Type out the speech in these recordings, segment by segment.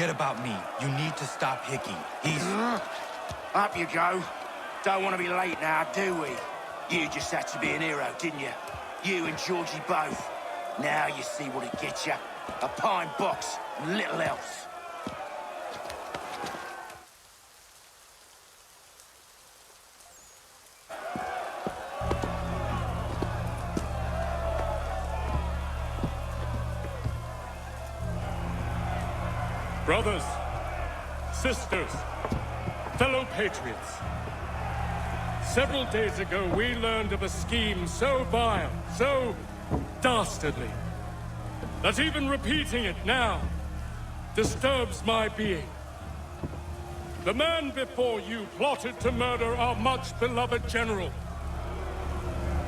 Forget about me. You need to stop Hickey. He's... Up you go. Don't want to be late now, do we? You just had to be an hero, didn't you? You and Georgie both. Now you see what it gets you. A pine box and little else. Brothers, sisters, fellow patriots. Several days ago, we learned of a scheme so vile, so dastardly, that even repeating it now disturbs my being. The man before you plotted to murder our much-beloved general.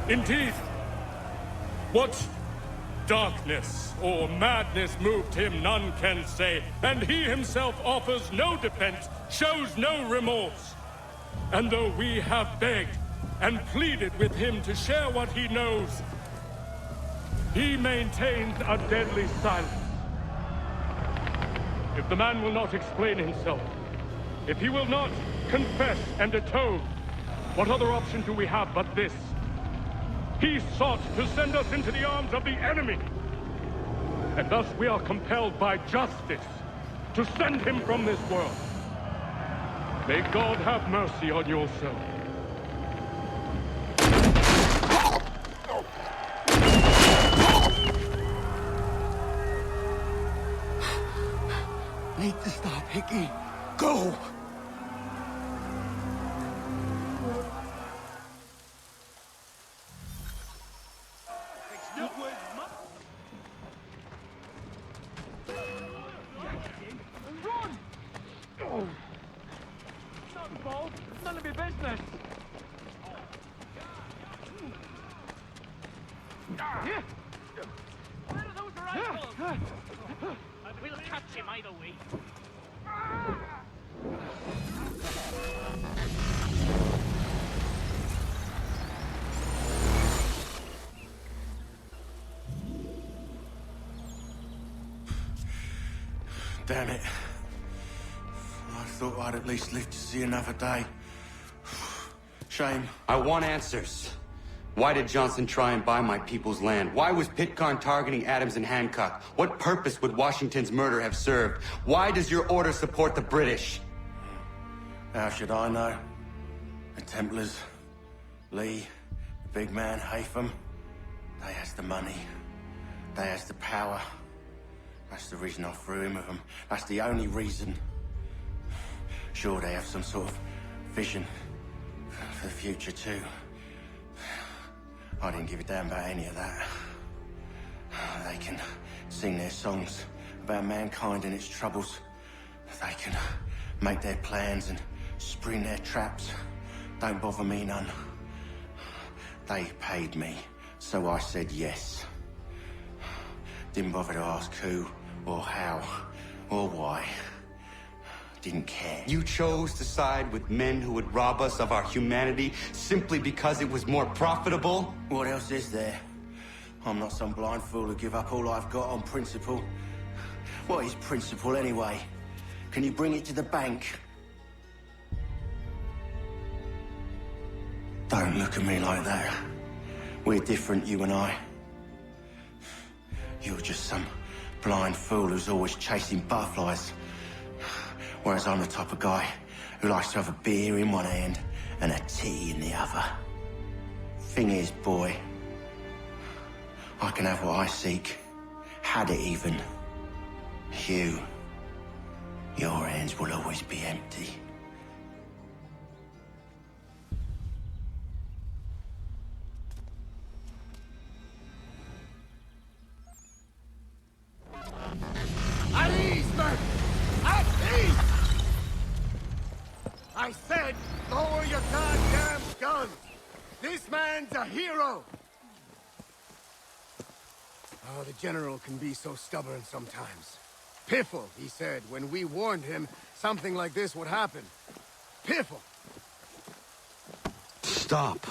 Indeed, what darkness or madness moved him, none can say, and he himself offers no defense, shows no remorse. And though we have begged and pleaded with him to share what he knows, he maintains a deadly silence. If the man will not explain himself, if he will not confess and atone, what other option do we have but this? He sought to send us into the arms of the enemy. And thus we are compelled by justice to send him from this world. May God have mercy on your soul. Need to stop, Hickey. Go! None of your business. Where are those rifles? We'll catch him either way. Damn it. I thought I'd at least live to see another day. Shame. I want answers. Why did Johnson try and buy my people's land? Why was Pitcairn targeting Adams and Hancock? What purpose would Washington's murder have served? Why does your order support the British? How should I know? The Templars, Lee, the big man, Haytham, they has the money. They has the power. That's the reason I threw in with them. That's the only reason. Sure, they have some sort of vision for the future, too. I didn't give a damn about any of that. They can sing their songs about mankind and its troubles. They can make their plans and spring their traps. Don't bother me none. They paid me, so I said yes. Didn't bother to ask who, or how, or why. Didn't care. You chose to side with men who would rob us of our humanity simply because it was more profitable? What else is there? I'm not some blind fool to give up all I've got on principle. What is principle anyway? Can you bring it to the bank? Don't look at me like that. We're different, you and I. You're just some blind fool who's always chasing butterflies. Whereas I'm the type of guy who likes to have a beer in one hand and a tea in the other. Thing is, boy, I can have what I seek. Had it even. Your hands will always be empty. At ease, men! At ease! I said, lower your goddamn guns! This man's a hero! Oh, the General can be so stubborn sometimes. Piffle, he said, when we warned him something like this would happen. Piffle! Stop.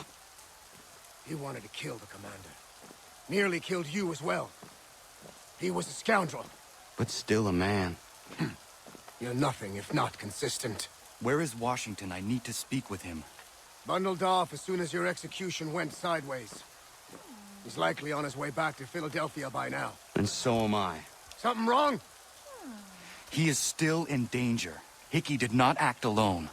He wanted to kill the commander. Nearly killed you as well. He was a scoundrel. But still a man. You're nothing if not consistent. Where is Washington? I need to speak with him. Bundled off as soon as your execution went sideways. He's likely on his way back to Philadelphia by now. And so am I. Something wrong? He is still in danger. Hickey did not act alone.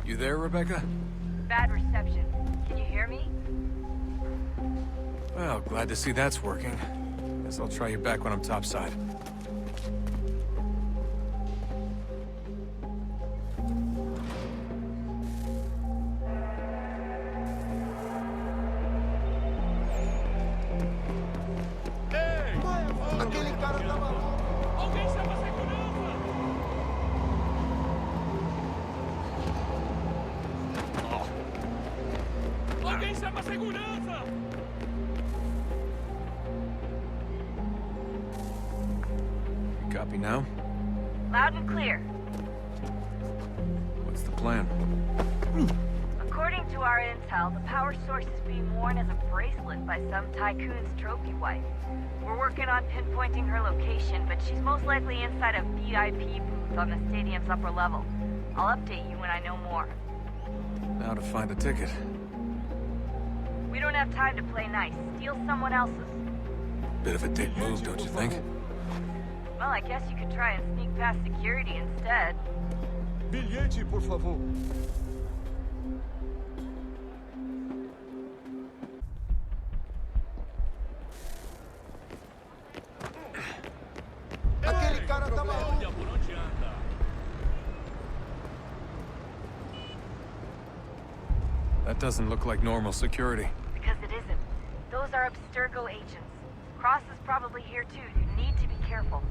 You there, Rebecca? Bad reception. Can you hear me? Well, glad to see that's working. Guess I'll try you back when I'm topside. Copy now? Loud and clear. What's the plan? According to our intel, the power source is being worn as a bracelet by some tycoon's trophy wife. We're working on pinpointing her location, but she's most likely inside a VIP booth on the stadium's upper level. I'll update you when I know more. Now to find a ticket. We don't have time to play nice. Steal someone else's. Bit of a dick move, don't you think? Well, I guess you could try and sneak past security instead. Bilhete, por favor. Aquele cara tá maluco. That doesn't look like normal security. Because it isn't. Those are Abstergo agents. Cross is probably here too. You need to be careful.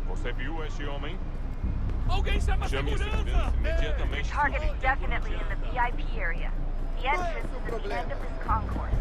Você viu esse homem? Alguém chama a Chame a segurança Your imediatamente. target is definitely in the VIP area. The entrance is at the end of this concourse.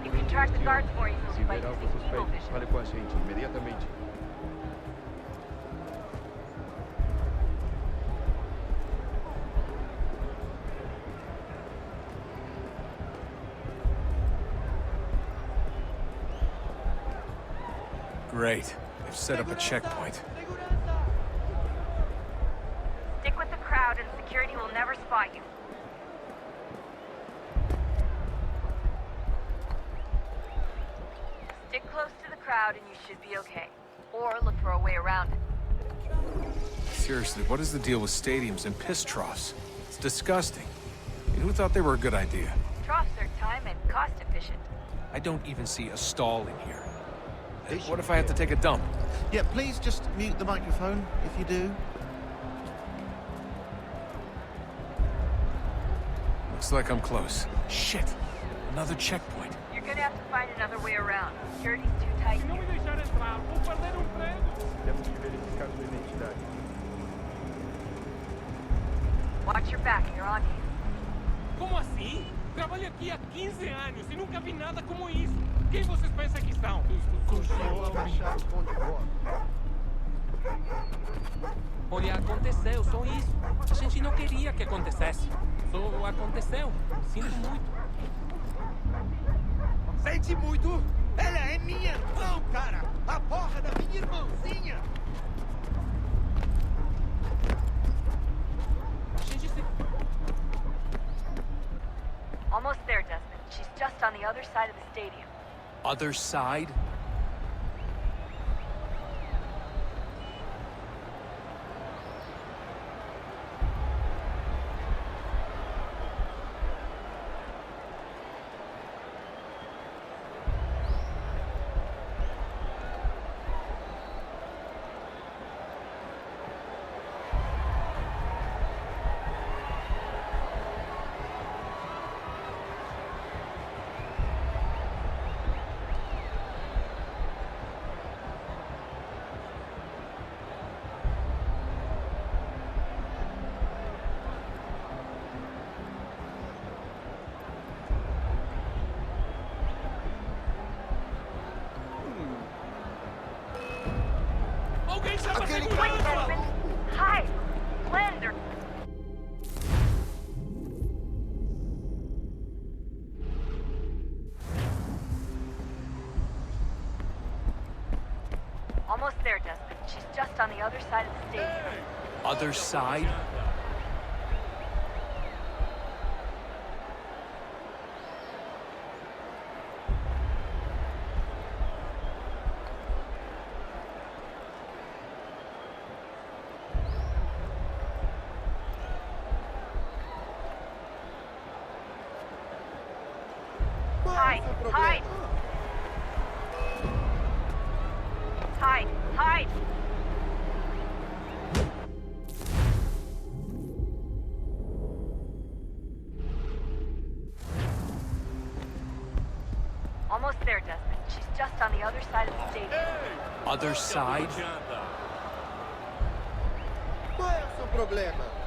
You can track the guards more easily by using Eagle Vision. Fale com a gente imediatamente. Great. They've set up a checkpoint. Stick with the crowd and security will never spot you. Stick close to the crowd and you should be okay. or look for a way around it. Seriously, what is the deal with stadiums and piss troughs? It's disgusting. And who thought they were a good idea? Troughs are time and cost efficient. I don't even see a stall in here. What if I have to take a dump? Yeah, please just mute the microphone if you do. Looks like I'm close. Shit! Another checkpoint. You're gonna have to find another way around. Security's too tight Se não me here. deixar entrar, vou perder emprego. Temos que verificar sua identidade. Watch your back, you're on here. Como assim? Trabalho aqui há 15 anos e nunca vi nada como isso. Quem vocês pensam que estão? Vou abaixar o ponto de voz. Olha, aconteceu, só isso. A gente não queria que acontecesse. Só aconteceu. Sinto muito. Sente muito? Ela é minha irmã, cara! A porra da minha irmãzinha! A gente se... Almost there, Desmond. She's just on the other side of the stadium. Other side? Alguém chama a Aquele Wait, segurança! Desmond! Hi! Blender! Almost there, Desmond. She's just on the other side of the stadium. Other side? Hide! Hide! Hide! Hide! Almost there, Desmond. She's just on the other side of the stadium. Other side? Qual é o seu problema?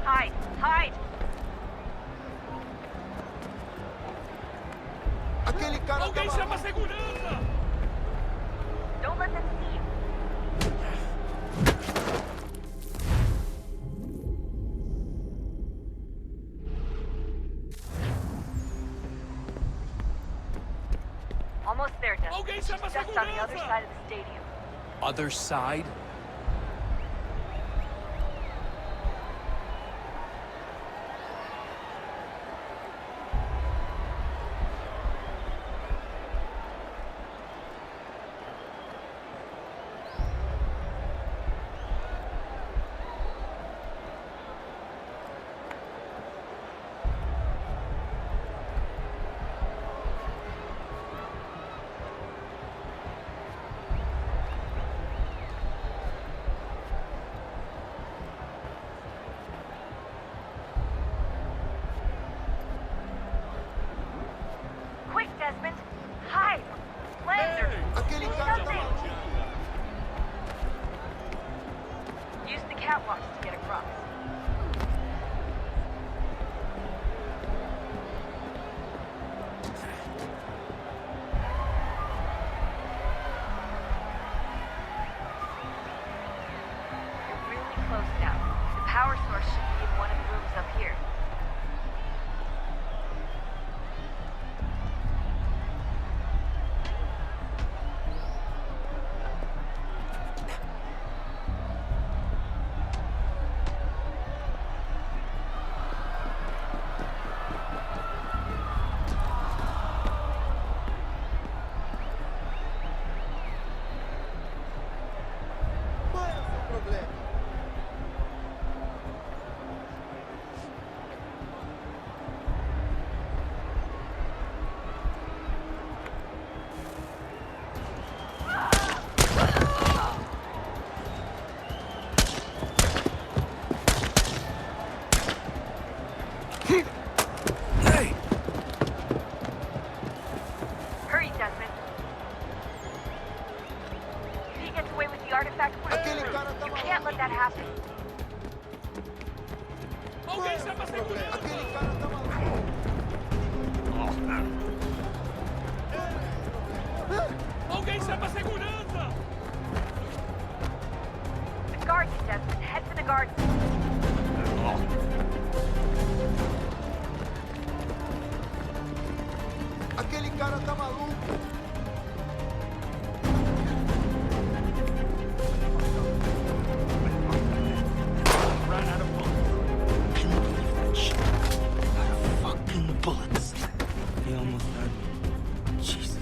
Hide! Hide! Aquele cara Alguém tá chama a segurança! Don't let them see you. Almost there, Desmond. Alguém She's chama a just on the other segurança! side of the stadium. Other side? power source should be in one of the rooms up here. Qual é o seu problema? Hurry, Desmond. If he gets away with the artifact, Aquele cara tá you can't let that happen. Alguém chama a segurança! Aquele cara tá maluco! Alguém chama a segurança! The guards, Desmond. Head for the guards. Aquele cara tá maluco! Ran out of bullets. Couldn't believe that shit. Out of fucking bullets. He almost had me. Jesus.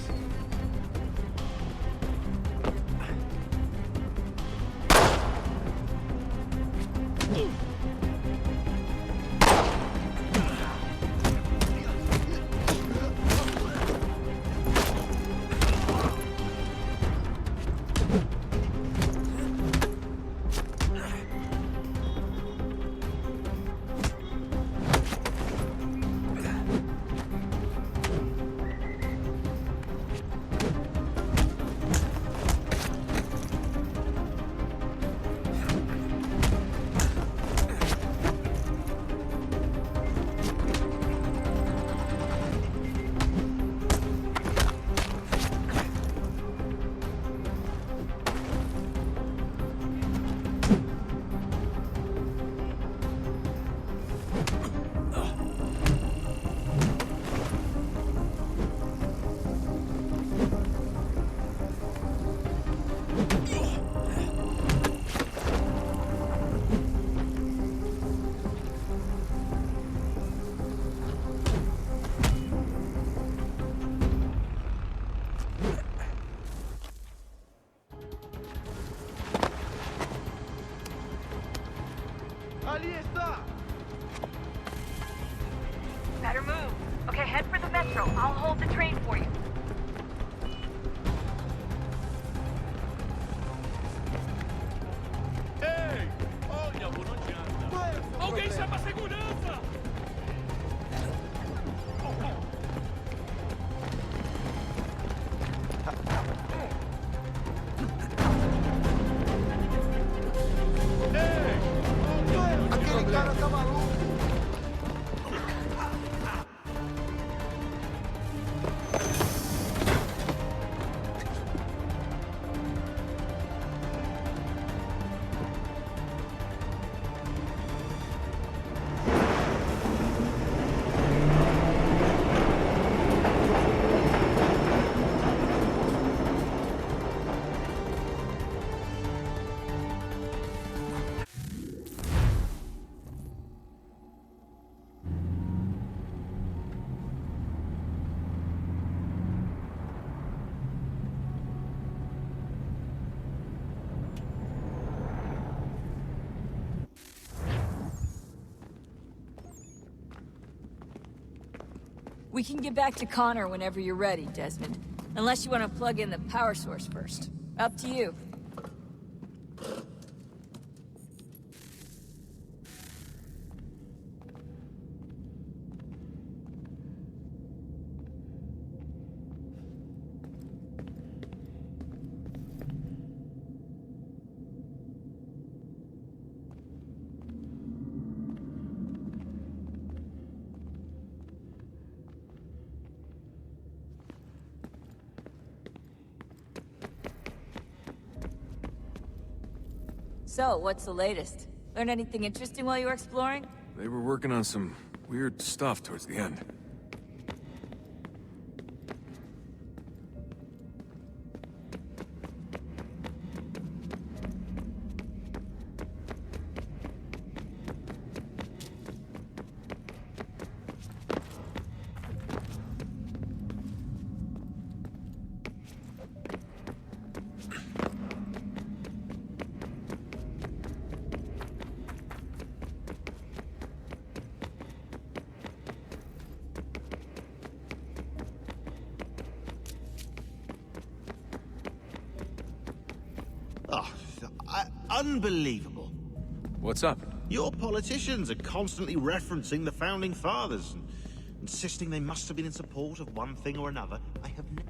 Ali está! Better move. Okay, head for the metro. I'll hold the train for you. Ei! Olha, amor, não adianta. Qual é o seu Alguém problema? chama a segurança! Aquele cara tá maluco! We can get back to Connor whenever you're ready, Desmond. Unless you want to plug in the power source first. Up to you. So, what's the latest? Learn anything interesting while you were exploring? They were working on some weird stuff towards the end. Unbelievable. What's up? Your politicians are constantly referencing the Founding Fathers and insisting they must have been in support of one thing or another. I have never...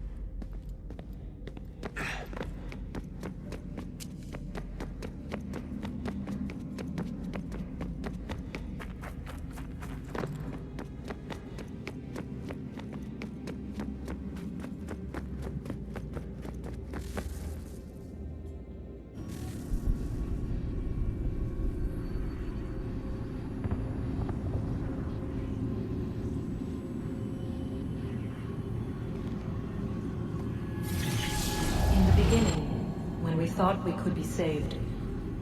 Thought we could be saved.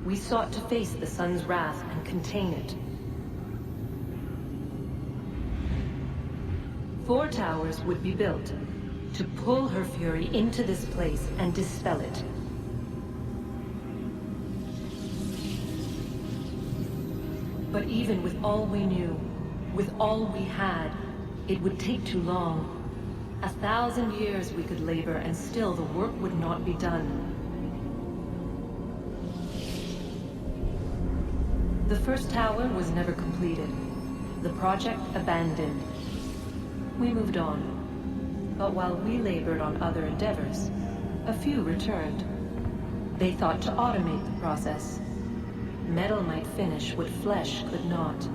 We sought to face the sun's wrath and contain it. 4 towers would be built to pull her fury into this place and dispel it. But even with all we knew, with all we had, it would take too long. 1,000 years we could labor and still the work would not be done. The first tower was never completed. The project abandoned. We moved on. But while we labored on other endeavors, a few returned. They thought to automate the process. Metal might finish what flesh could not.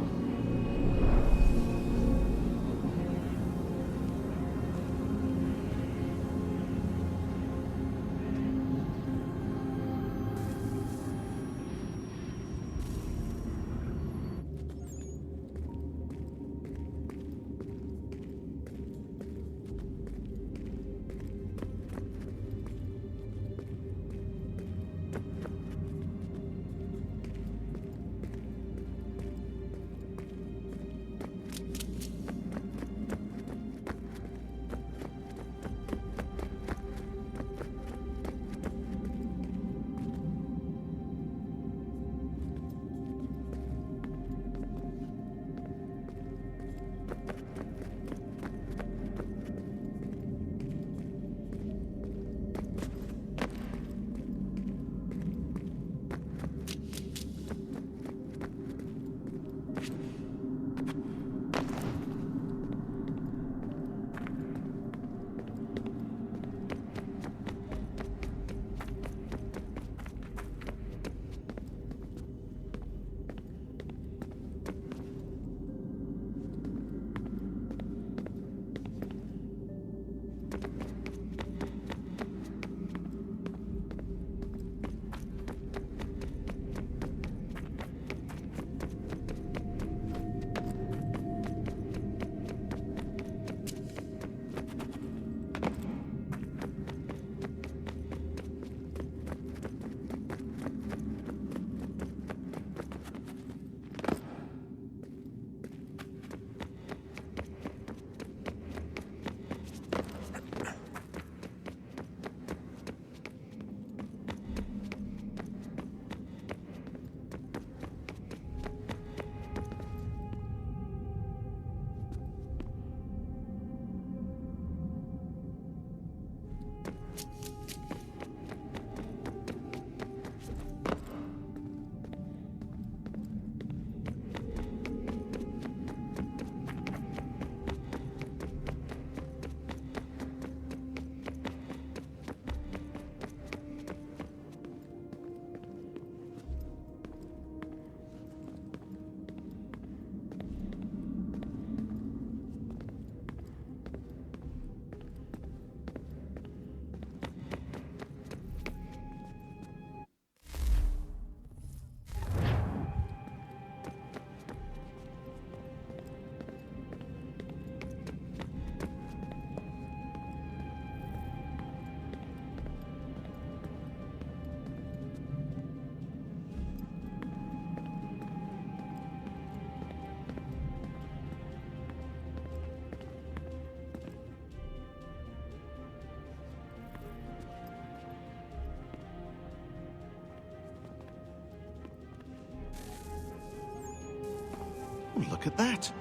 look at that.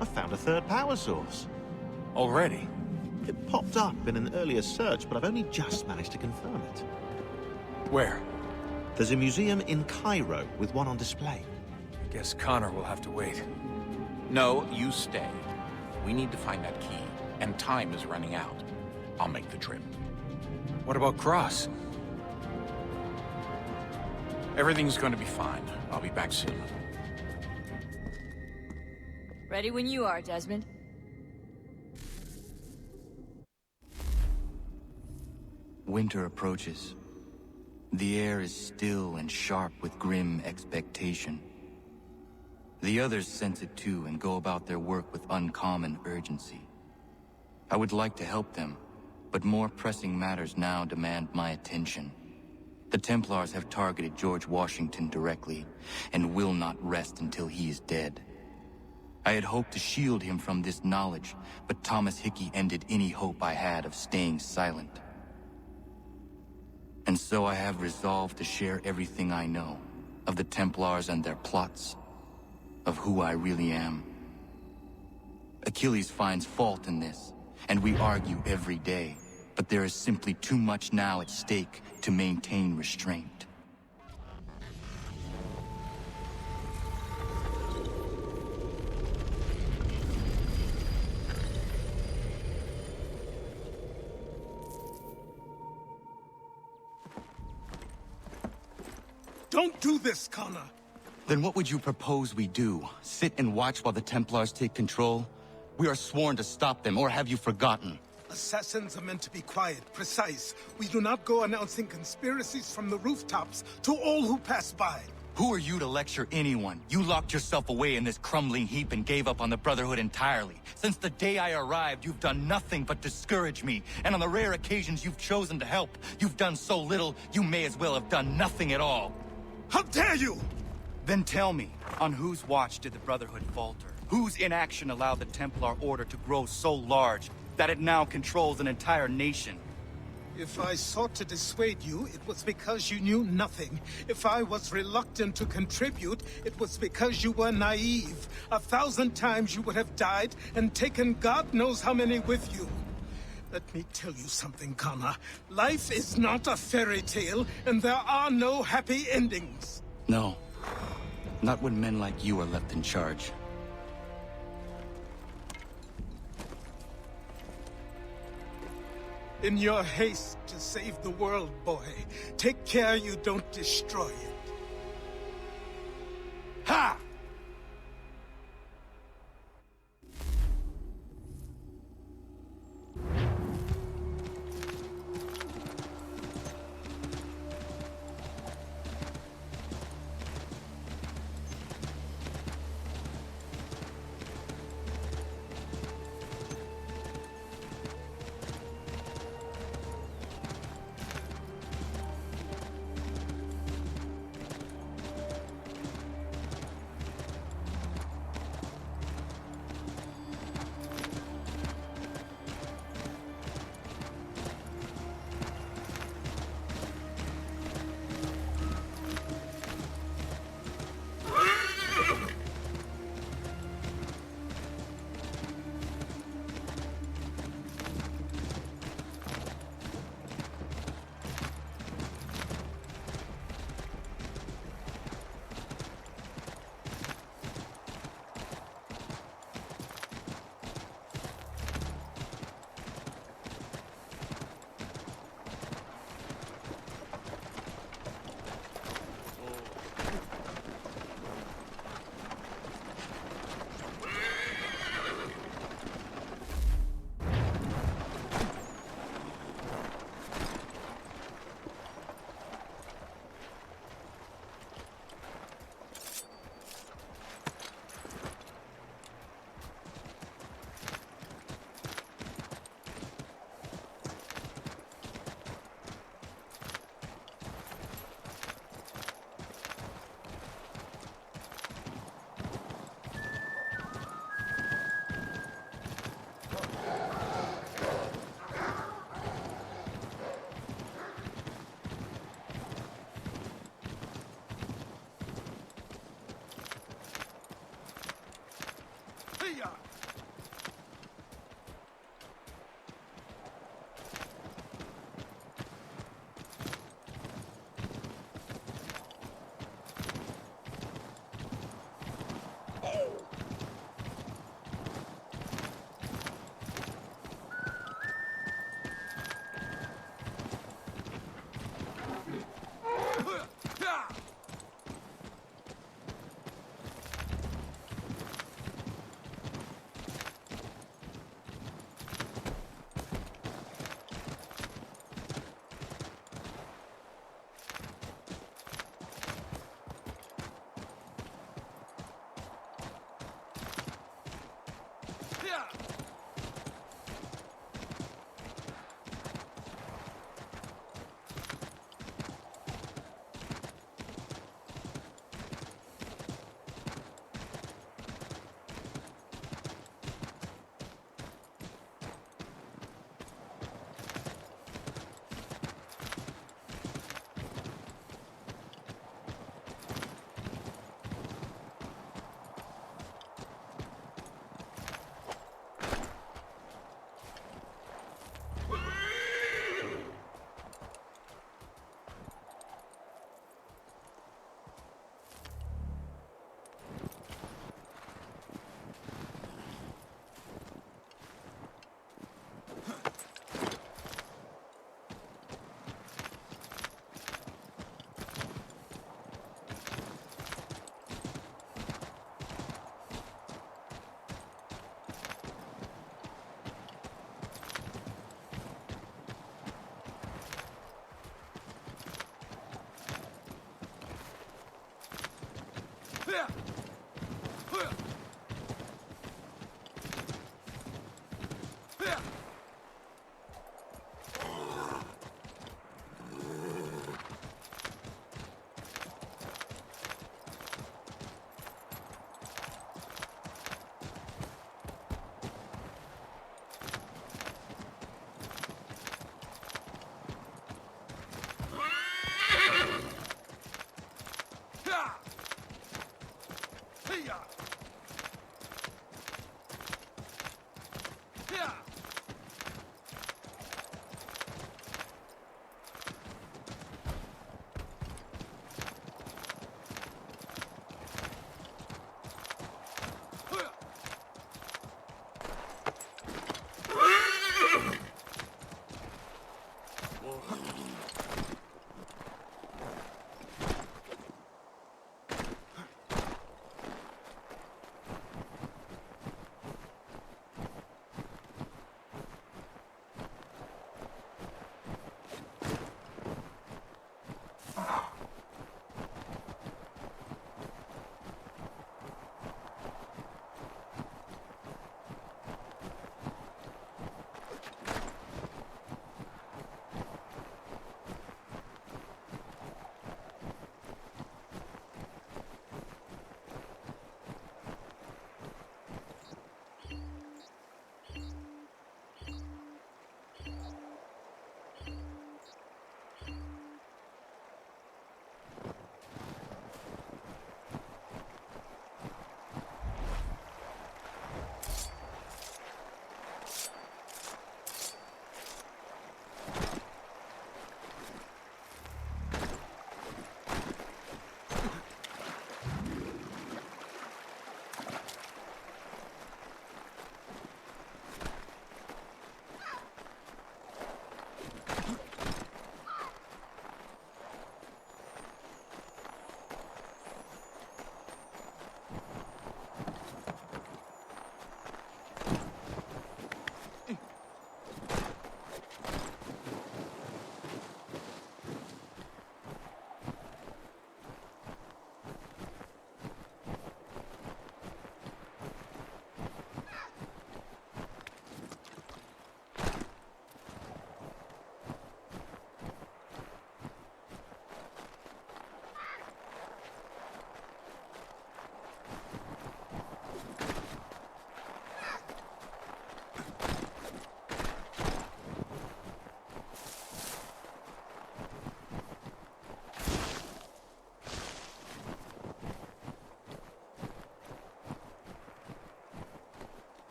I found a third power source. Already? It popped up in an earlier search, but I've only just managed to confirm it. Where? There's a museum in Cairo with one on display. I guess Connor will have to wait. No, you stay. We need to find that key, and time is running out. I'll make the trip. What about Cross? Everything's going to be fine. I'll be back soon. Ready when you are, Desmond. Winter approaches. The air is still and sharp with grim expectation. The others sense it too and go about their work with uncommon urgency. I would like to help them, but more pressing matters now demand my attention. The Templars have targeted George Washington directly, and will not rest until he is dead. I had hoped to shield him from this knowledge, but Thomas Hickey ended any hope I had of staying silent. And so I have resolved to share everything I know, of the Templars and their plots, of who I really am. Achilles finds fault in this, and we argue every day, but there is simply too much now at stake to maintain restraint. Don't do this, Connor! Then what would you propose we do? Sit and watch while the Templars take control? We are sworn to stop them, or have you forgotten? Assassins are meant to be quiet, precise. We do not go announcing conspiracies from the rooftops to all who pass by. Who are you to lecture anyone? You locked yourself away in this crumbling heap and gave up on the Brotherhood entirely. Since the day I arrived, you've done nothing but discourage me. And on the rare occasions you've chosen to help, you've done so little, you may as well have done nothing at all. How dare you! Then tell me, on whose watch did the Brotherhood falter? Whose inaction allowed the Templar Order to grow so large that it now controls an entire nation? If I sought to dissuade you, it was because you knew nothing. If I was reluctant to contribute, it was because you were naive. 1,000 times you would have died and taken God knows how many with you. Let me tell you something, Connor. Life is not a fairy tale, and there are no happy endings. No. Not when men like you are left in charge. In your haste to save the world, boy, take care you don't destroy it. Ha!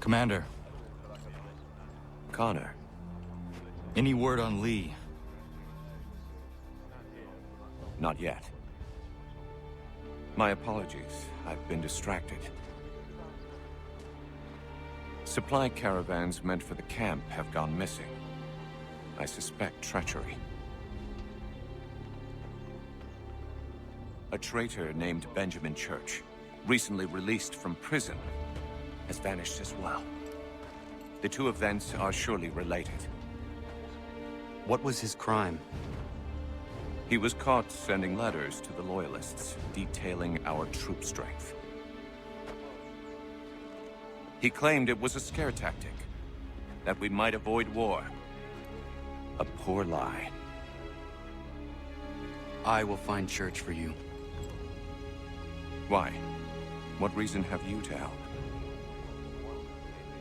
Commander. Connor. Any word on Lee? Not yet. My apologies. I've been distracted. Supply caravans meant for the camp have gone missing. I suspect treachery. A traitor named Benjamin Church, recently released from prison, has vanished as well. The two events are surely related. What was his crime? He was caught sending letters to the Loyalists, detailing our troop strength. He claimed it was a scare tactic, that we might avoid war. A poor lie. I will find Church for you. Why? What reason have you to help?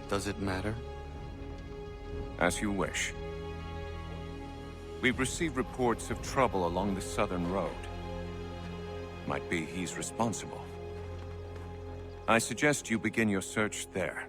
Does it matter? As you wish. We've received reports of trouble along the southern road. Might be he's responsible. I suggest you begin your search there.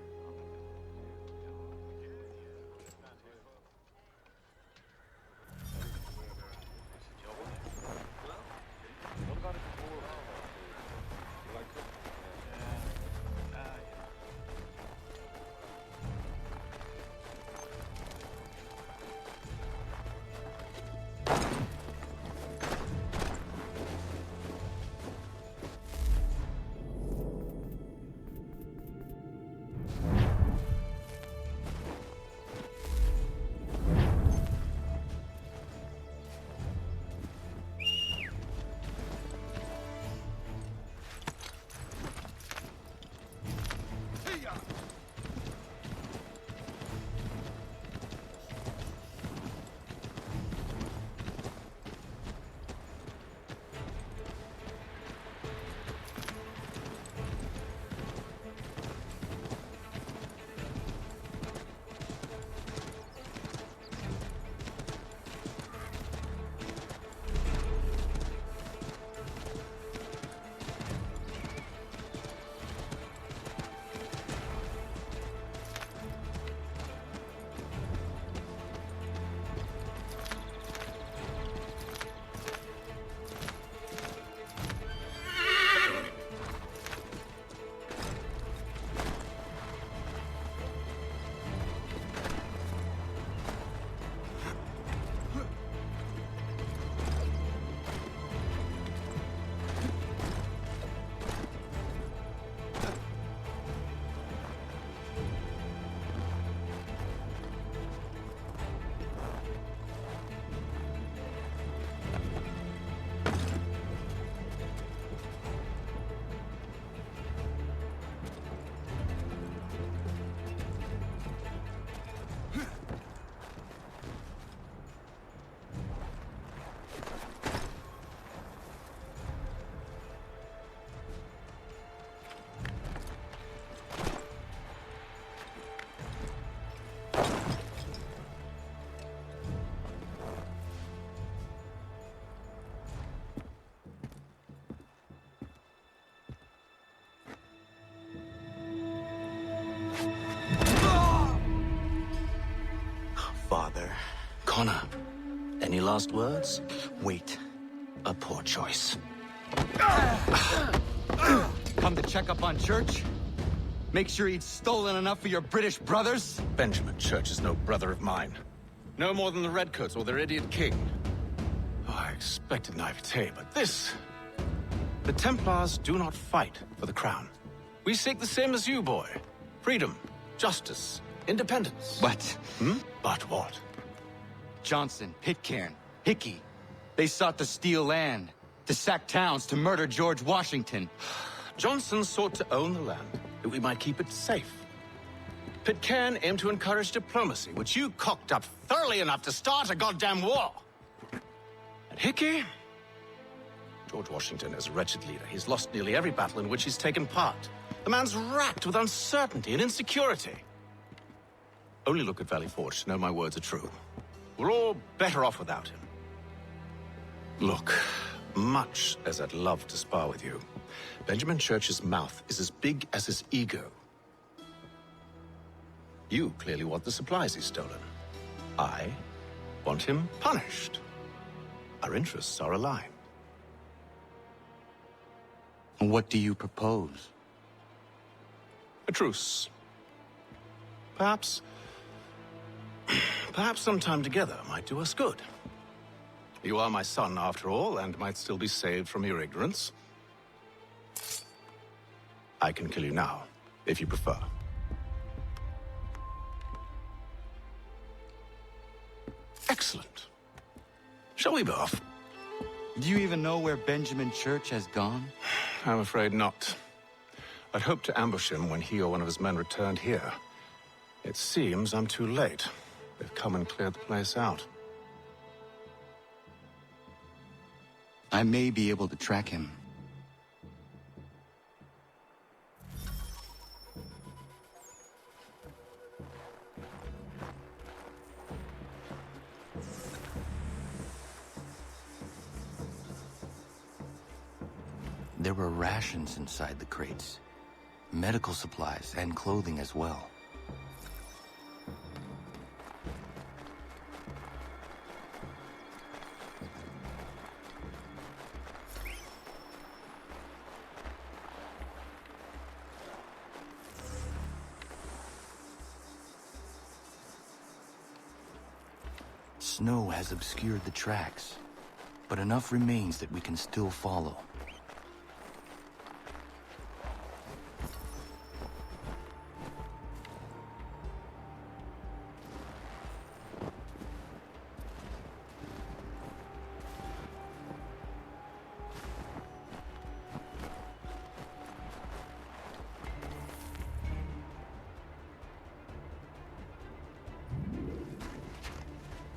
Father. Connor, any last words? Wait. A poor choice. Come to check up on Church? Make sure he'd stolen enough for your British brothers? Benjamin Church is no brother of mine. No more than the Redcoats or their idiot king. Oh, I expected naivete, but this... The Templars do not fight for the crown. We seek the same as you, boy. Freedom, justice, independence. But... But what? Johnson, Pitcairn, Hickey. They sought to steal land, to sack towns, to murder George Washington. Johnson sought to own the land, that we might keep it safe. Pitcairn aimed to encourage diplomacy, which you cocked up thoroughly enough to start a goddamn war. And Hickey? George Washington is a wretched leader. He's lost nearly every battle in which he's taken part. The man's racked with uncertainty and insecurity. Only look at Valley Forge to know my words are true. We're all better off without him. Look, much as I'd love to spar with you, Benjamin Church's mouth is as big as his ego. You clearly want the supplies he's stolen. I want him punished. Our interests are aligned. What do you propose? A truce. Perhaps sometime together might do us good. You are my son, after all, and might still be saved from your ignorance. I can kill you now, if you prefer. Excellent. Shall we be off? Do you even know where Benjamin Church has gone? I'm afraid not. I'd hoped to ambush him when he or one of his men returned here. It seems I'm too late. They've come and cleared the place out. I may be able to track him. There were rations inside the crates, medical supplies and clothing as well. Snow has obscured the tracks, but enough remains that we can still follow.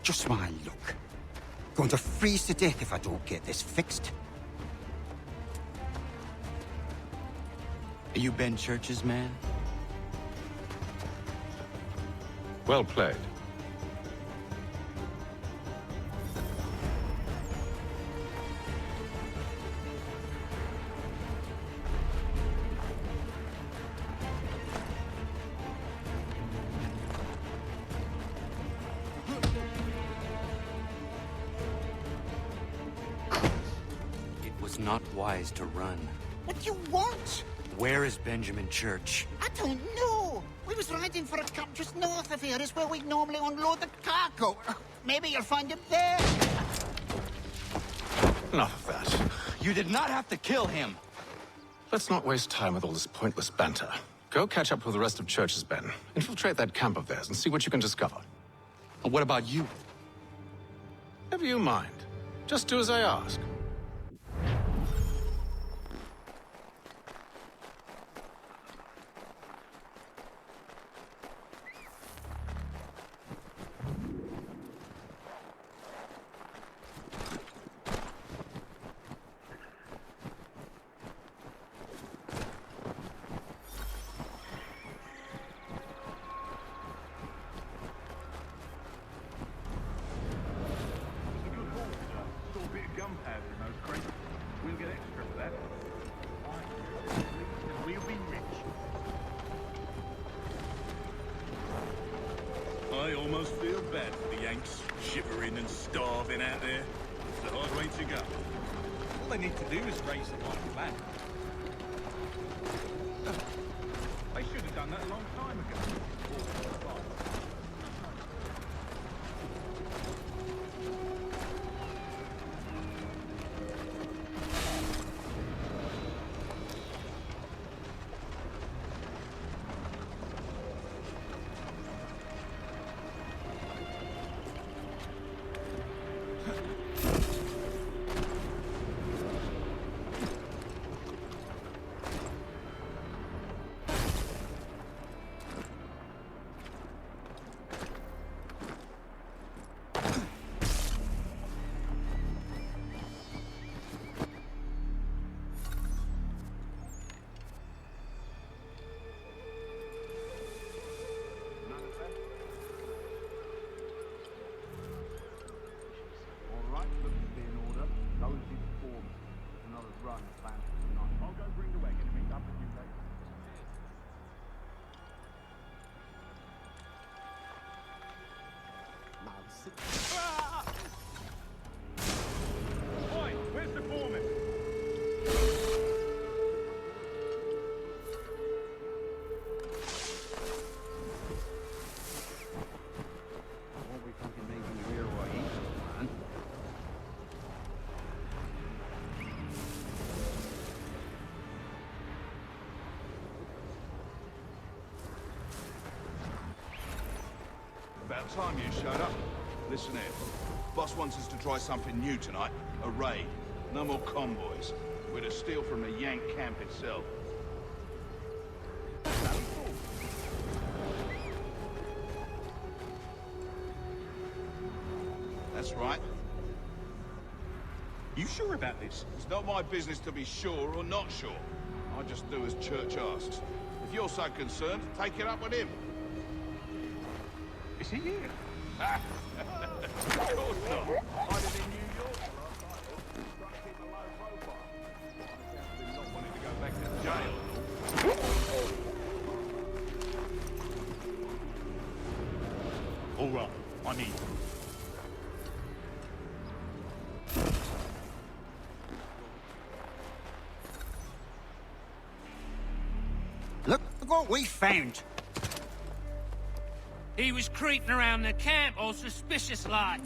Just my luck. Going to freeze to death if I don't get this fixed. Are you Ben Church's man? Well played. Not wise to run. What do you want? Where is Benjamin Church? I don't know. We was riding for a camp just north of here. Is where we normally unload the cargo. Maybe you'll find him there. Enough of that. You did not have to kill him. Let's not waste time with all this pointless banter. Go catch up with the rest of Church's men. Infiltrate that camp of theirs and see what you can discover. And what about you? Never you mind. Just do as I ask. I almost feel bad for the Yanks, shivering and starving out there. It's a hard way to go. All they need to do is raise the right flag. They should have done that a long time ago. About time you showed up. Listen here. Boss wants us to try something new tonight. A raid. No more convoys. We're to steal from the Yank camp itself. That's right. You sure about this? It's not my business to be sure or not sure. I just do as Church asks. If you're so concerned, take it up with him. Is he here? Of course not. I live in New York last night. Trying to keep a low profile. On account of him not wanting to go back to jail. All right, I'm in. Look what we found. He was creeping around the camp all suspicious-like.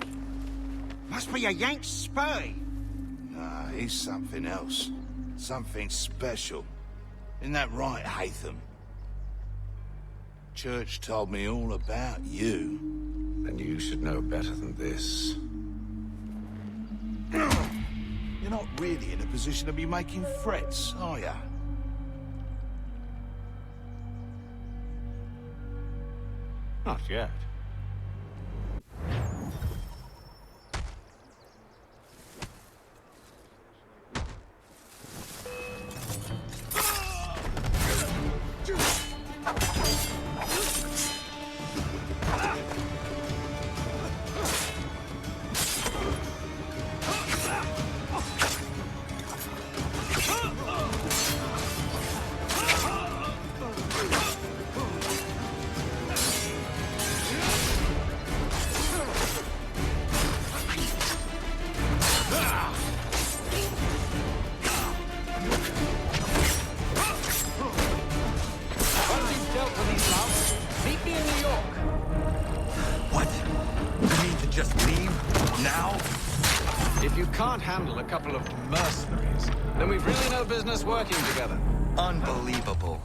Must be a Yank spy. Nah, he's something else. Something special. Isn't that right, Hatham? Church told me all about you. Then you should know better than this. You're not really in a position to be making threats, are ya? Not yet. Handle a couple of mercenaries, then we've really no business working together. Unbelievable.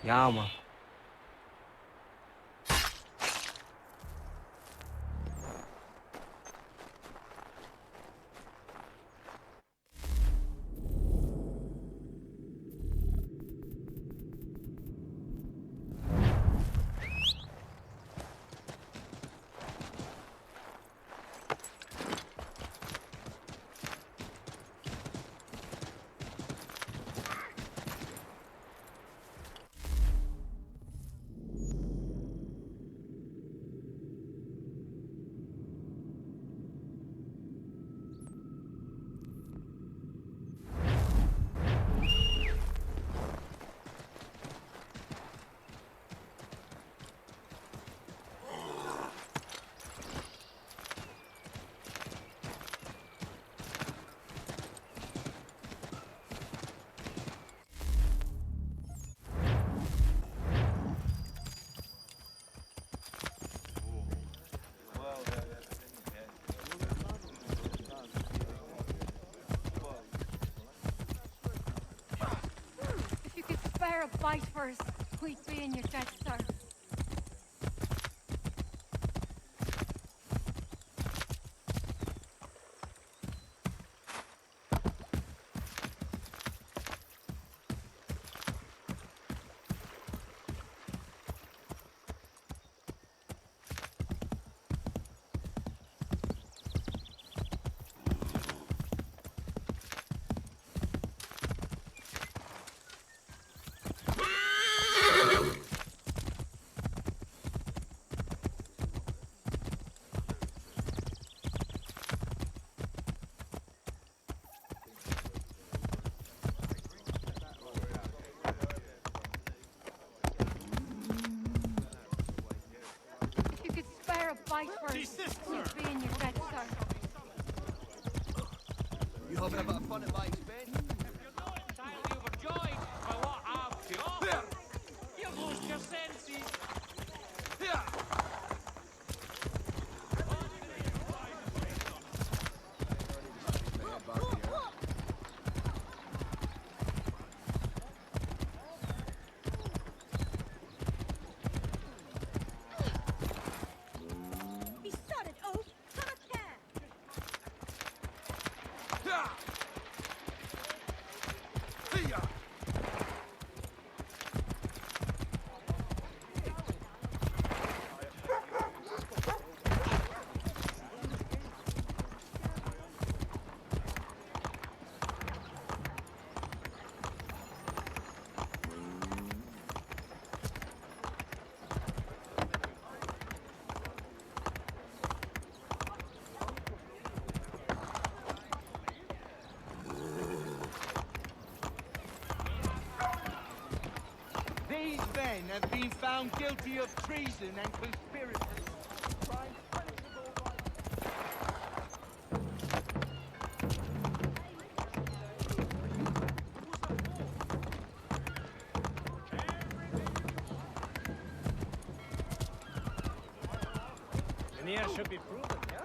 Ja, man. A bite first. We'd be in your debt, sir. fight first. Please be in your bed, sir. You having a bit of fun at my expense? Time to be overjoyed by what I've to offer. You've lost your senses. These men have been found guilty of treason and conspiracy. And here should be proven, yeah?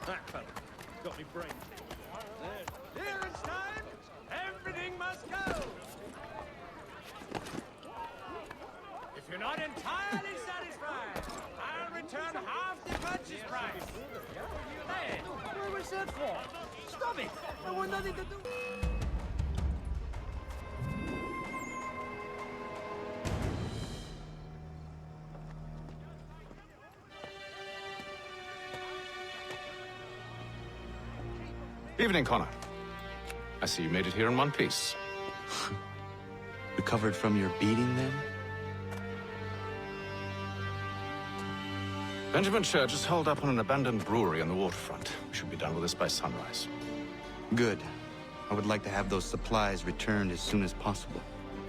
That fella got me brain. Clearance time! Everything must go! If you're not entirely satisfied, I'll return half the purchase price. Hey, what was that for? Stop it! I want nothing to do. Evening, Connor. I see you made it here in one piece. Recovered from your beating, then? Benjamin Church is holed up on an abandoned brewery on the waterfront. We should be done with this by sunrise. Good. I would like to have those supplies returned as soon as possible.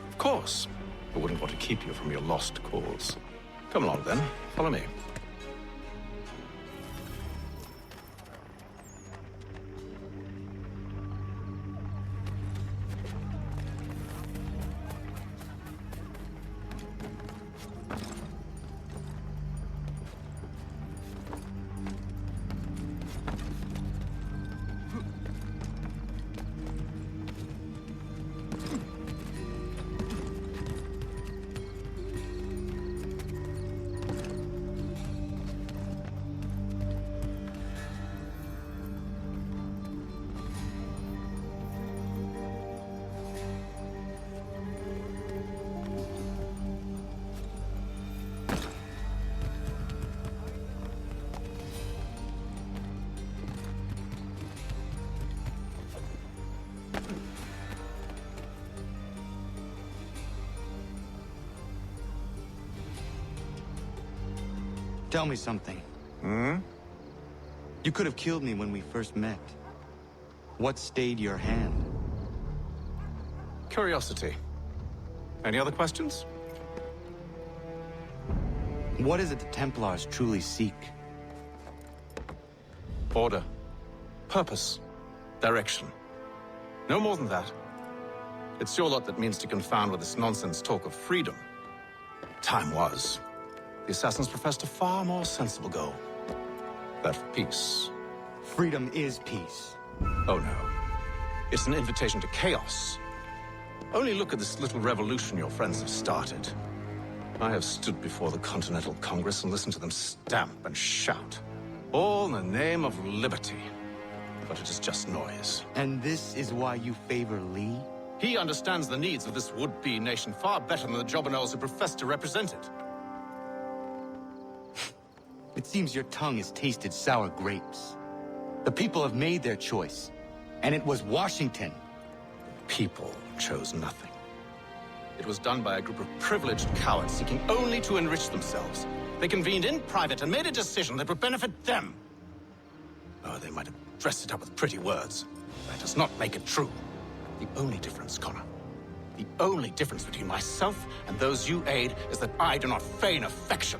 Of course. I wouldn't want to keep you from your lost cause. Come along, then. Follow me. Tell me something. You could have killed me when we first met. What stayed your hand? Curiosity. Any other questions? What is it the Templars truly seek? Order. Purpose. Direction. No more than that. It's your lot that means to confound with this nonsense talk of freedom. Time was. The assassins professed a far more sensible goal. That of peace. Freedom is peace. Oh no. It's an invitation to chaos. Only look at this little revolution your friends have started. I have stood before the Continental Congress and listened to them stamp and shout. All in the name of liberty. But it is just noise. And this is why you favor Lee? He understands the needs of this would-be nation far better than the jobberknolls who profess to represent it. It seems your tongue has tasted sour grapes. The people have made their choice, and it was Washington. People chose nothing. It was done by a group of privileged cowards seeking only to enrich themselves. They convened in private and made a decision that would benefit them. Oh, they might have dressed it up with pretty words. That does not make it true. The only difference, Connor, the only difference between myself and those you aid is that I do not feign affection.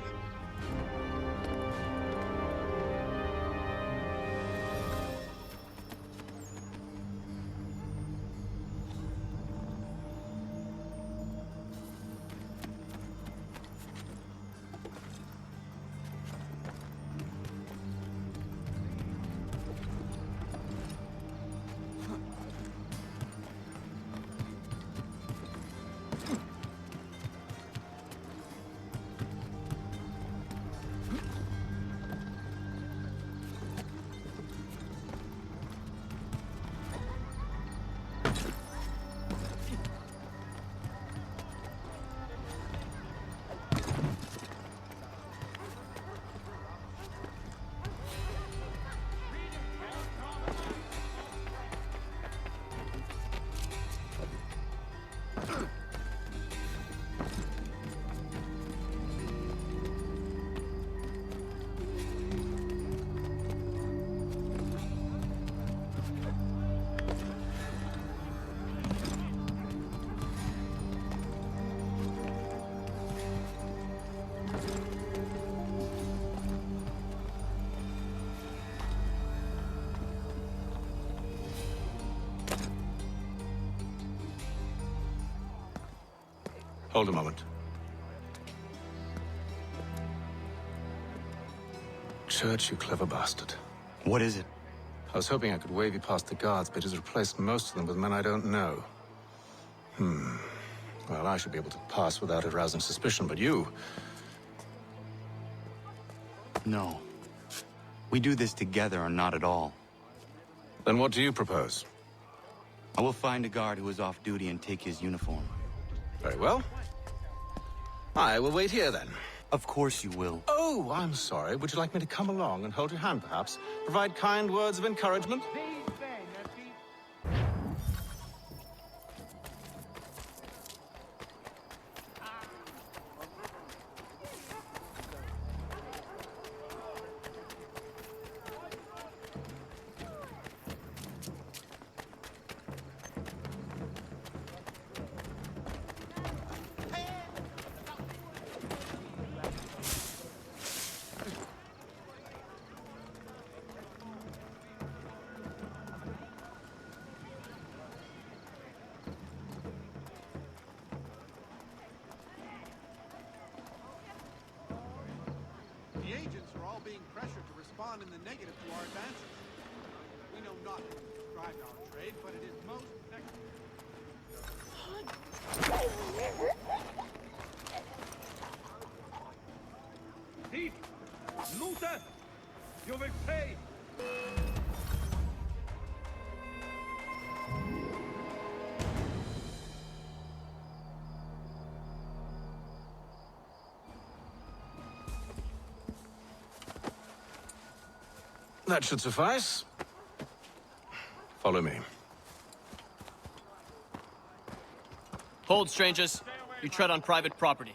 Hold a moment. Church, you clever bastard. What is it? I was hoping I could wave you past the guards, but he's replaced most of them with men I don't know. Well, I should be able to pass without arousing suspicion, but you... No. We do this together or not at all. Then what do you propose? I will find a guard who is off duty and take his uniform. Very well. I will wait here, then. Of course you will. Oh, I'm sorry. Would you like me to come along and hold your hand, perhaps? Provide kind words of encouragement? The agents are all being pressured to respond in the negative to our advances. We know not who described our trade, but it is most Thief! Looter! You will pay! That should suffice. Follow me. Hold, strangers. You tread on private property.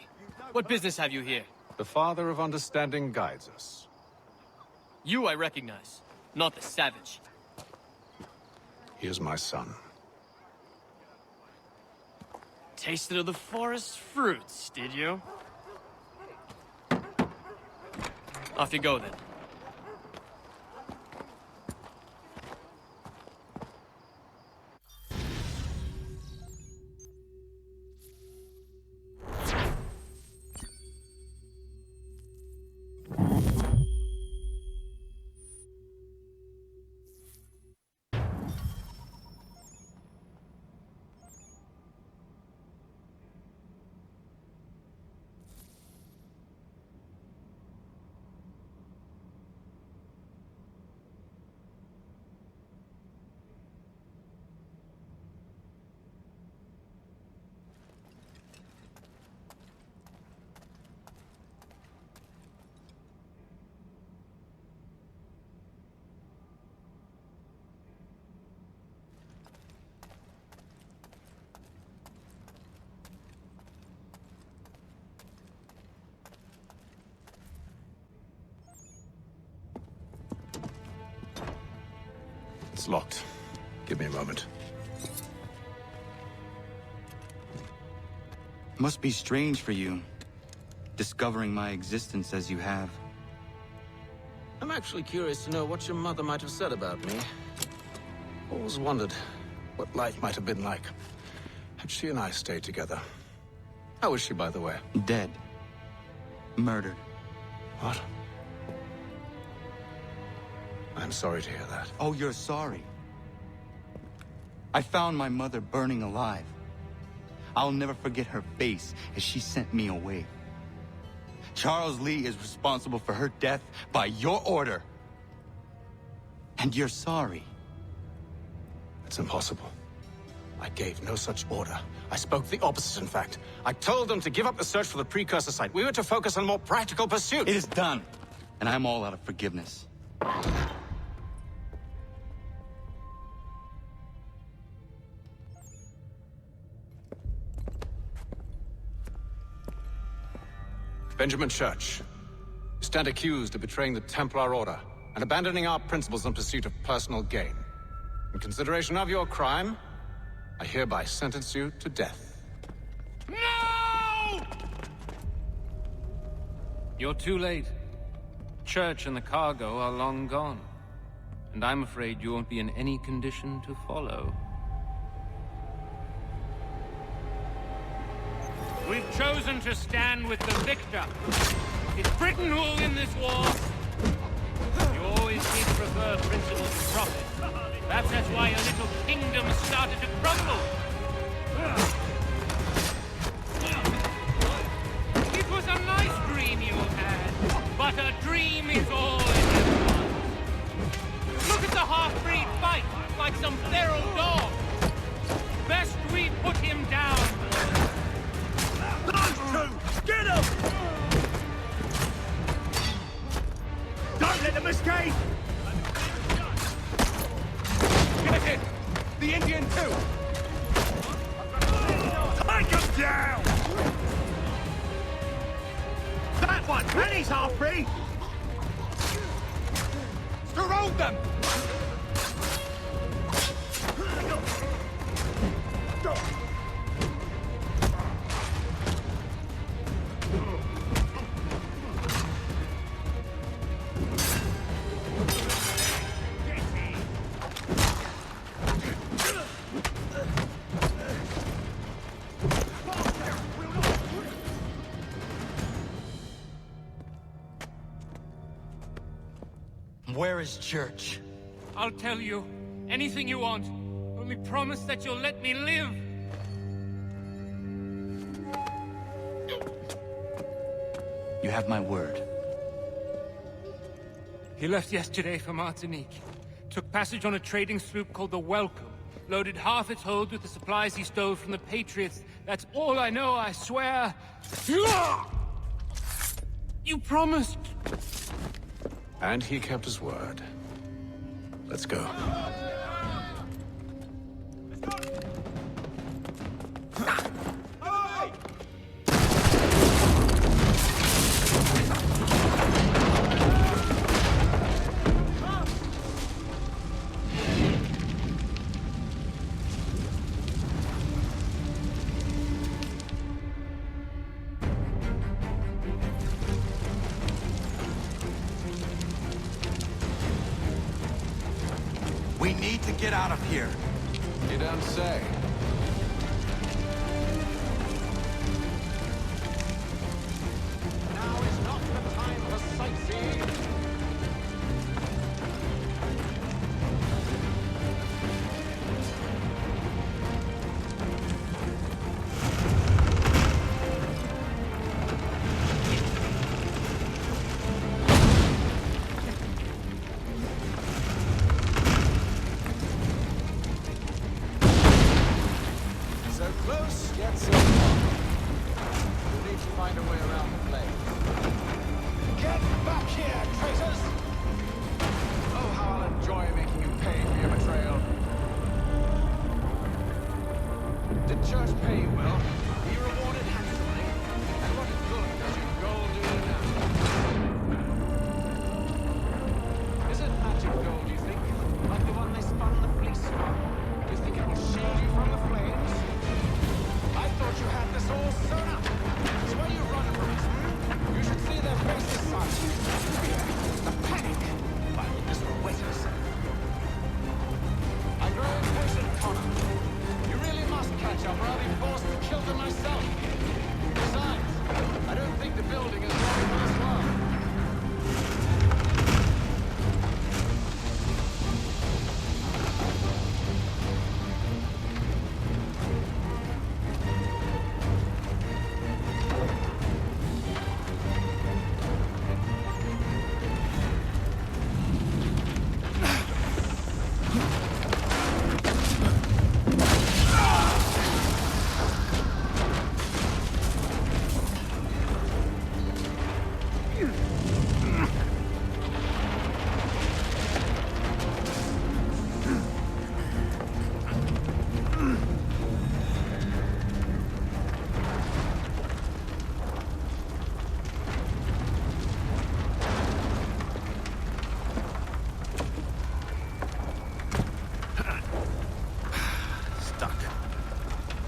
What business have you here? The Father of Understanding guides us. You I recognize, not the savage. He is my son. Tasted of the forest fruits, did you? Off you go, then. It's locked. Give me a moment. Must be strange for you, discovering my existence as you have. I'm actually curious to know what your mother might have said about me. Always wondered what life might have been like had she and I stayed together. How is she, by the way? Dead. Murdered. What? I'm sorry to hear that. Oh, you're sorry? I found my mother burning alive. I'll never forget her face as she sent me away. Charles Lee is responsible for her death by your order. And you're sorry. It's impossible. I gave no such order. I spoke the opposite, in fact. I told them to give up the search for the precursor site. We were to focus on more practical pursuits. It is done. And I'm all out of forgiveness. Benjamin Church, you stand accused of betraying the Templar Order and abandoning our principles in pursuit of personal gain. In consideration of your crime, I hereby sentence you to death. No! You're too late. Church and the cargo are long gone. And I'm afraid you won't be in any condition to follow. We've chosen to stand with the victor. It's Britain who will win this war. You always did prefer principles to profit. Perhaps that's why your little kingdom started to crumble. It was a nice dream you had, but a dream is all it ever was. Look at the half-breed fight like some feral dog. Best we put him down. Get him! Don't let them escape! Get it! The Indian too! Take him down! That one! And he's half-breed! Surround them! Where is Church? I'll tell you. Anything you want. Only promise that you'll let me live. You have my word. He left yesterday for Martinique. Took passage on a trading sloop called the Welcome. Loaded half its hold with the supplies he stole from the Patriots. That's all I know, I swear. You promised. And he kept his word. Let's go. We need to get out of here. You don't say. Now is not the time for sightseeing. Is it magic gold, you think? Like the one they spun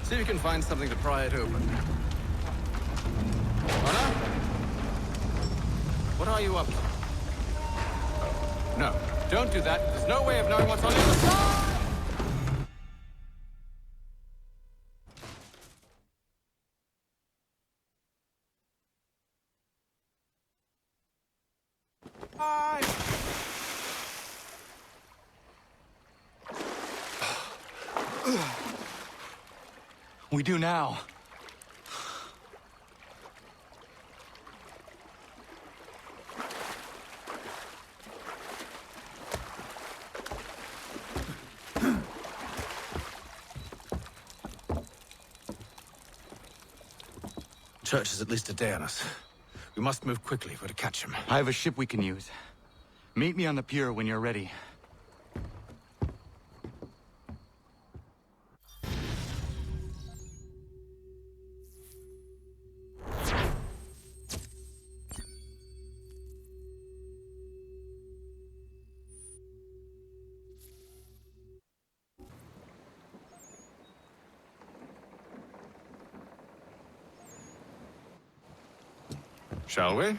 See if you can find something to pry it open. Honor? What are you up to? No, don't do that. There's no way of knowing what's on the other side! We do now. Church is at least a day on us. We must move quickly if we're to catch him. I have a ship we can use. Meet me on the pier when you're ready. Shall we?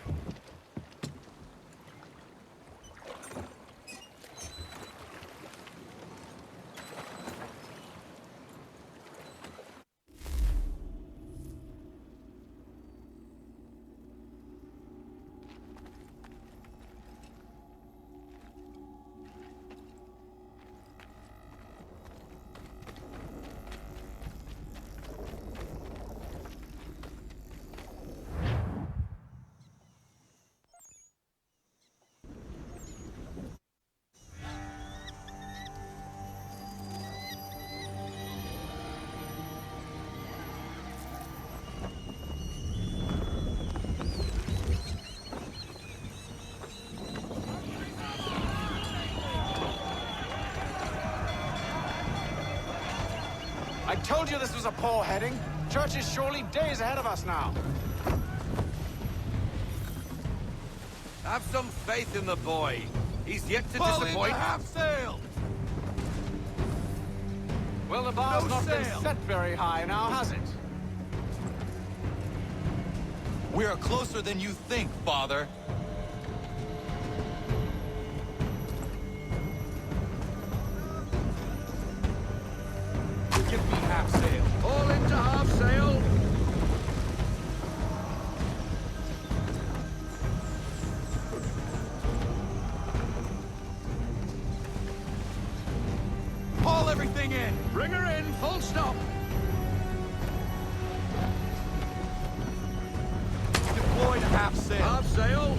I told you this was a poor heading. Church is surely days ahead of us now. Have some faith in the boy. He's yet to disappoint. Half sail! Well, the bar's not been set very high now, has it? We are closer than you think, Father. Give me half sail. All into half sail. Haul everything in. Bring her in, full stop. Deploy to half sail. Half sail.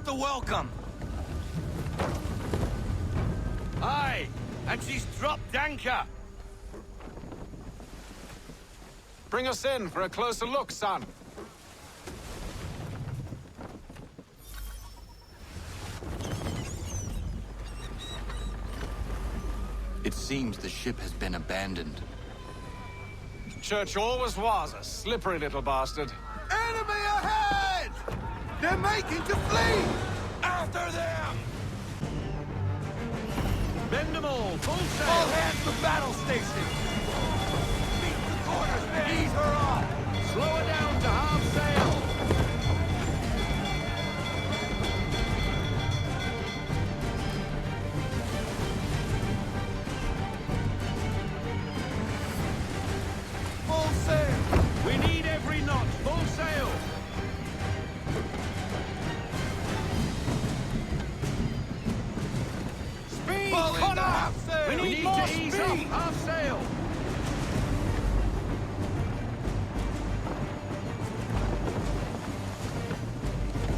The welcome. Aye, and she's dropped anchor. Bring us in for a closer look, son. It seems the ship has been abandoned. Church always was a slippery little bastard. Enemy ahead! They're making to flee! After them! Bend them all, full sail! All hands to battle station! Beat the corners, men! Ease her off! Slow her down to half sail! Full sail! We need every knot, full sail! We need to ease up half sail.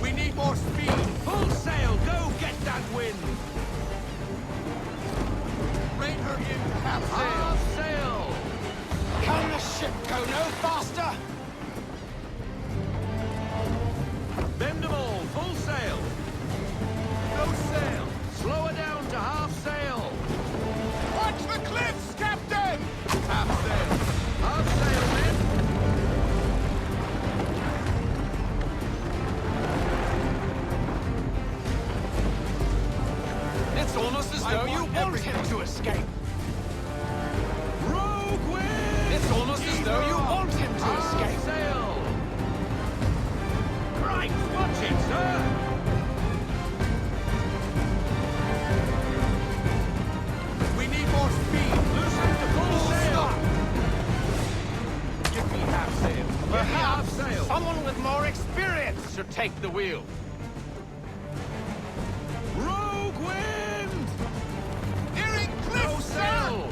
We need more speed. Full sail, go get that wind. Rain her It's almost as though you want him to escape. Rogue wind! It's almost as though you want him to escape. Sail! Right, watch it, sir! We need more speed. Loosen the full sail! Give me half sail. Perhaps someone with more experience should take the wheel. Rogue wind! Nearing cliff, No sir! sail!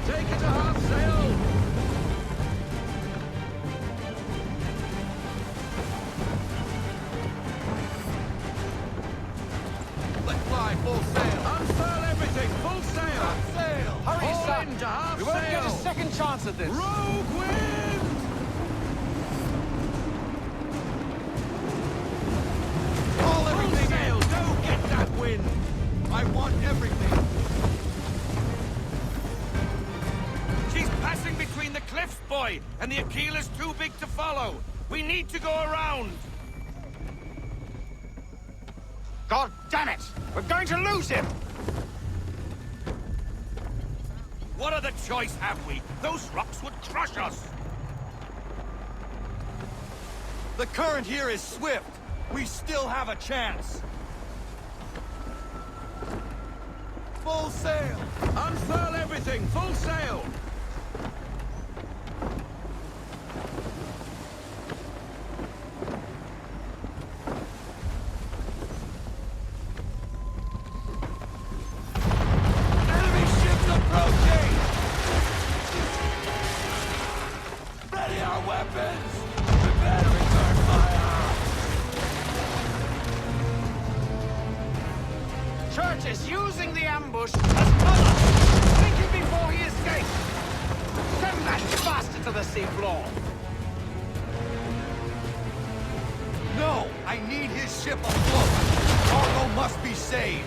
Take it to half sail! Let fly full sail. Unfurl everything! Full sail! Half sail! Hurry, Haul sir! in to half We won't get a sail. second chance at this. Rogue wind! Haul everything sail! in. Go get that wind! I want everything. She's passing between the cliffs, boy, and the Aquil's too big to follow. We need to go around. God damn it! We're going to lose him! What other choice have we? Those rocks would crush us. The current here is swift. We still have a chance. Full sail! Unfurl everything! Full sail! Enemy ships approaching! Ready our weapons! Prepare to return fire! Church is using the ambush as cover. Think him before he escapes. Send that bastard to the seafloor. No! I need his ship afloat! Cargo must be saved!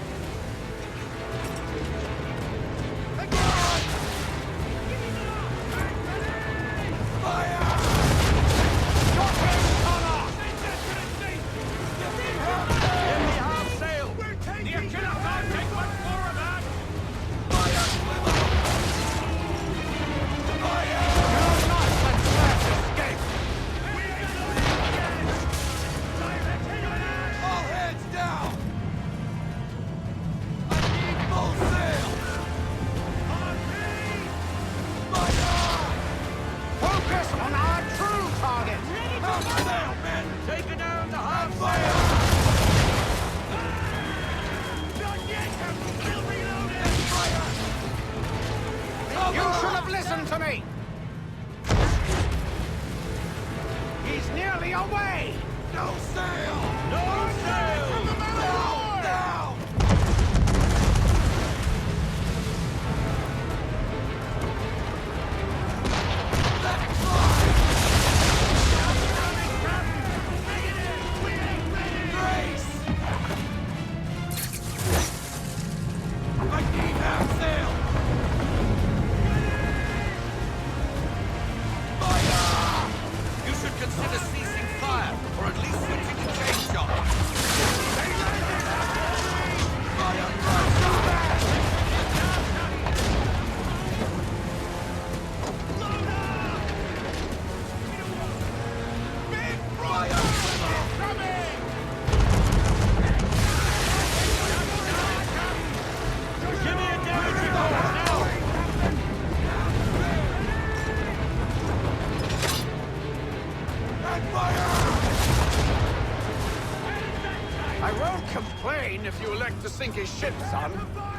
You should have listened to me! He's nearly away! No sail! No sail! Down! Down! Consider ceasing fire, or at least switching to chain shot. I won't complain if you elect to sink his ship, son.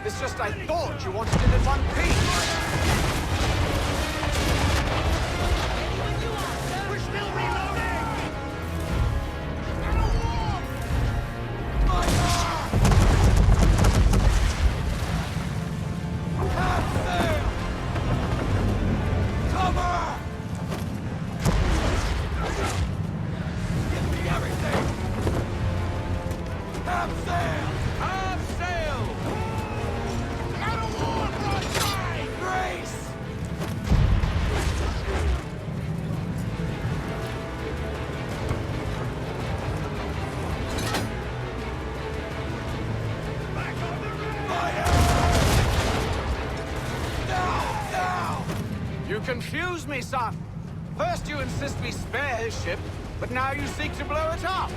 It's just I thought you wanted it in one piece. We're still reloading! Cover! Give me everything! Half sail! Half sail! Out of war, broadside! Grace! confuse me, son. First you insist we spare his ship, but now you seek to blow it up.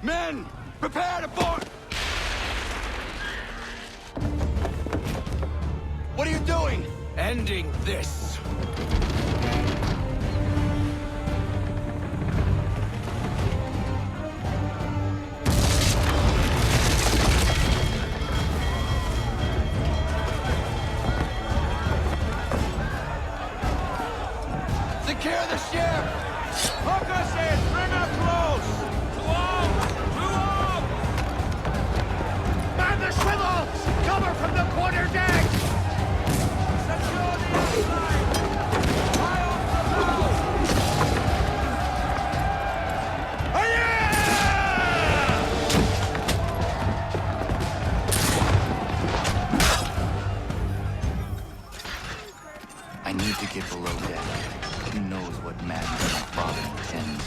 Men, prepare to board! What are you doing? Ending this. Secure the ship! Hook us in! Bring her close! Man the swivels! Cover from the quarter deck! Secure the outside! High off the bow! I need to get below deck. Who knows what madness my father intends?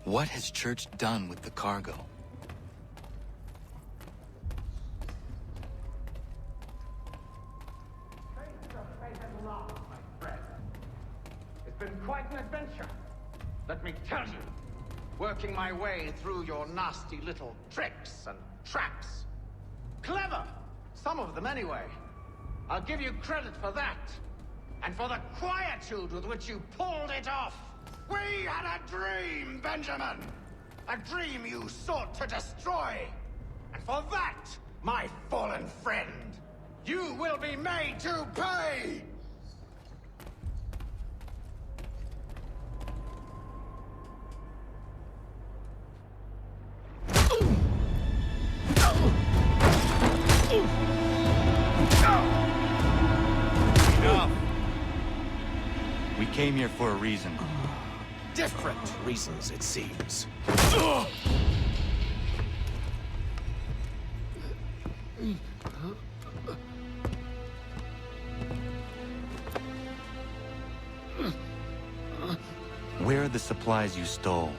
What has Church done with the cargo? It's been quite an adventure. Let me tell you. Working my way through your nasty little tricks and traps. Clever! Some of them anyway. I'll give you credit for that. And for the quietude with which you pulled it off. We had a dream, Benjamin! A dream you sought to destroy! And for that, my fallen friend, you will be made to pay! Enough! We came here for a reason. Different reasons, it seems. Where are the supplies you stole?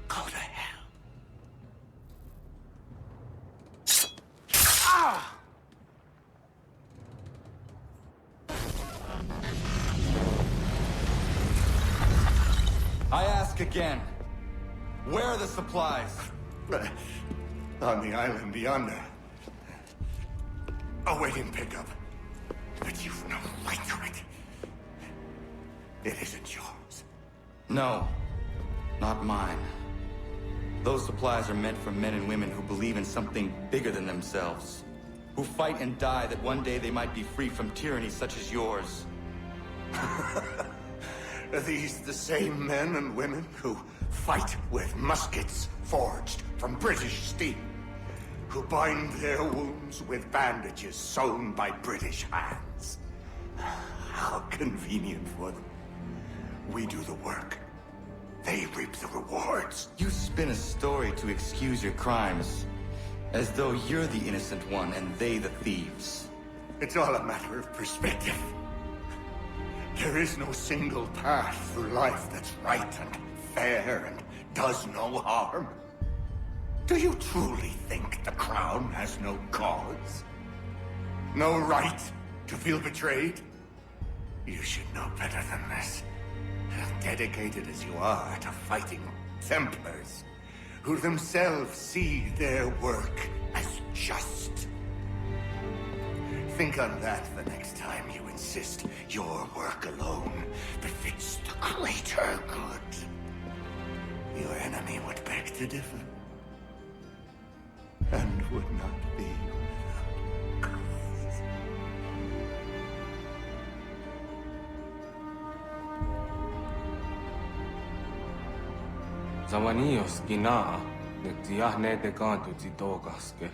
Go to hell. I ask again. Where are the supplies? On the island yonder. Awaiting pickup. But you've no right to it. It isn't yours. No, not mine. Those supplies are meant for men and women who believe in something bigger than themselves. Who fight and die that one day they might be free from tyranny such as yours. Are these the same men and women who fight with muskets forged from British steel? Who bind their wounds with bandages sewn by British hands? How convenient for them. We do the work. They reap the rewards. You spin a story to excuse your crimes, as though you're the innocent one and they the thieves. It's all a matter of perspective. There is no single path through life that's right and fair and does no harm. Do you truly think the Crown has no cause? No right to feel betrayed? You should know better than this. Dedicated as you are to fighting Templars, who themselves see their work as just. Think on that the next time you insist your work alone befits the greater good. Your enemy would beg to differ, and would not be without cause. Zavanios gina, de tiahne de canto titogaske.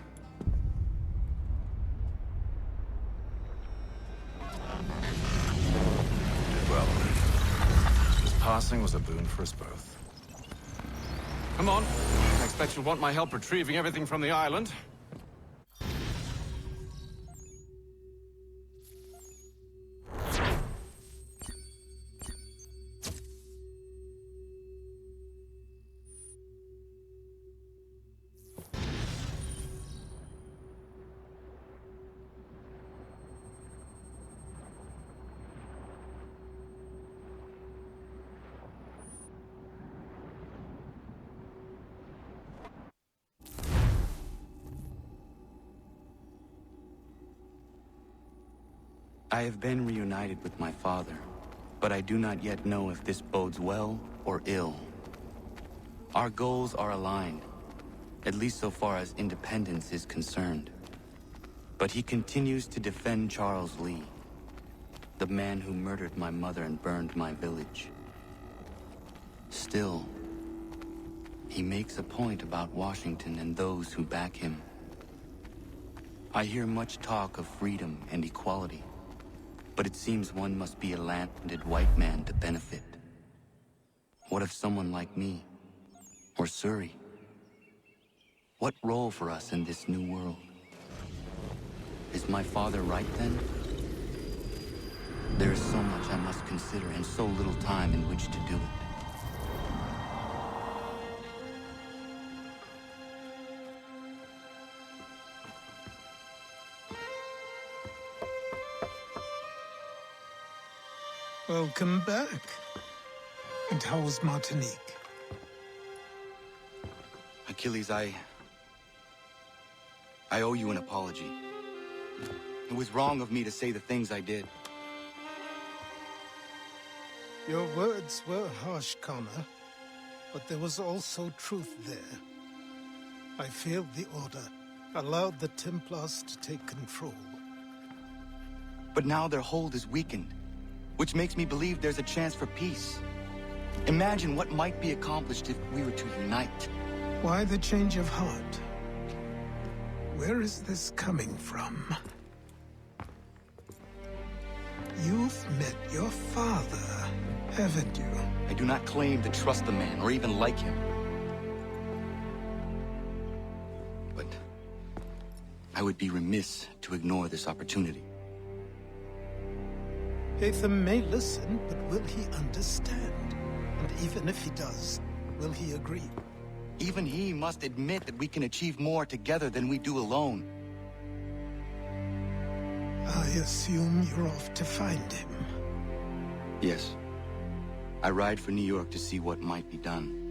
Well, this passing was a boon for us both. Come on. I expect you'll want my help retrieving everything from the island. I have been reunited with my father, but I do not yet know if this bodes well or ill. Our goals are aligned, at least so far as independence is concerned. But he continues to defend Charles Lee, the man who murdered my mother and burned my village. Still, he makes a point about Washington and those who back him. I hear much talk of freedom and equality, but it seems one must be a landed white man to benefit. What of someone like me, or Surrey? What role for us in this new world? Is my father right then? There is so much I must consider and so little time in which to do it. Welcome back. And how was Martinique? Achilles, I owe you an apology. It was wrong of me to say the things I did. Your words were harsh, Connor, but there was also truth there. I failed the Order, allowed the Templars to take control. But now their hold is weakened, which makes me believe there's a chance for peace. Imagine what might be accomplished if we were to unite. Why the change of heart? Where is this coming from? You've met your father, haven't you? I do not claim to trust the man or even like him. But I would be remiss to ignore this opportunity. Hatham may listen, but will he understand? And even if he does, will he agree? Even he must admit that we can achieve more together than we do alone. I assume you're off to find him. Yes. I ride for New York to see what might be done.